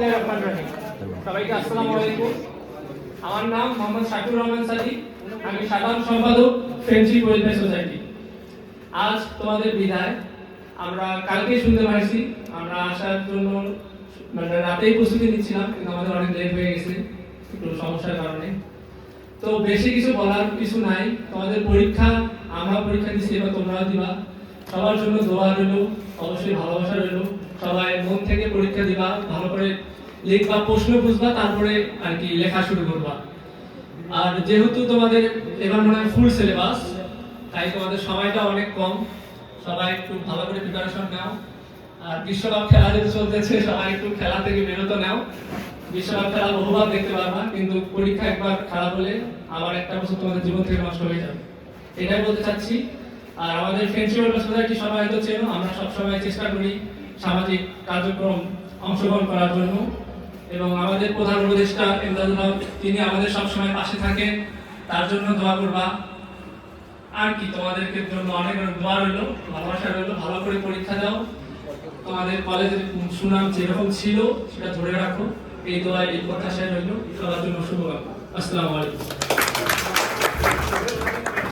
বিসমিল্লাহির রহমানির রহিম। সবাইকে আসসালামু আলাইকুম। আমার নাম মোহাম্মদ শাকির রহমান সাদি। আমি সাধারণ সম্পাদক ফ্রেন্ডশিপ ওয়েলফেয়ার সোসাইটি। আজ তোমাদের বিদায়। আমরা কালকে শুনতে পাইছি, আমরা আসার জন্য মানে রাতেই প্রস্তুতি নিচ্ছিলাম, কিন্তু আমাদের অনেক লেট হয়ে গেছে একটু সমস্যার কারণে। তো বেশি কিছু বলার কিছু নাই। তোমাদের পরীক্ষা, আমরা পরীক্ষা দিচ্ছি, এবার তোমরাও দিবা। সবার জন্য দোয়া রইল, অবশ্যই ভালোবাসা রইল। সবাই মন থেকে পরীক্ষা দিবা, ভালো করে লিখবা, প্রশ্ন বুঝবা, তারপরে আর কি লেখা শুরু করবা। আর যেহেতু তোমাদের এবার মনে হয় ফুল সিলেবাস, তাই তোমাদের সময়টা অনেক কম। সবাই একটু ভালো করে প্রিপারেশন নাও। আর বিশ্বকাপ খেলা যেহেতু চলতেছে, সবাই একটু খেলা থেকে বিরত নাও। বিশ্বকাপ খেলা বহুবার দেখতে পারবা, কিন্তু পরীক্ষা একবার খারাপ হলে আবার একটা বছর তোমাদের জীবন থেকে নষ্ট হয়ে যাবে, এটাই বলতে চাচ্ছি। আর আমাদের ফ্রেন্ডশিপ ওয়েলফেয়ার সোসাইটি সবাই হয়তো চেনো, আমরা সবসময় চেষ্টা করি সামাজিক কার্যক্রম অংশগ্রহণ করার জন্য। এবং আমাদের প্রধান উপদেষ্টা ইমদাদুল হক, তিনি আমাদের সবসময় পাশে থাকেন, তার জন্য দোয়া করবা। আর কি, তোমাদেরকে জন্য অনেক অনেক দোয়া রইলো, ভালোবাসা রইলো। ভালো করে পরীক্ষা দাও, তোমাদের কলেজের সুনাম যেরকম ছিল সেটা ধরে রাখো। এই দোয়া, এই প্রত্যাশায় রইলো। সবার জন্য শুভকামনা। আসসালামু আলাইকুম।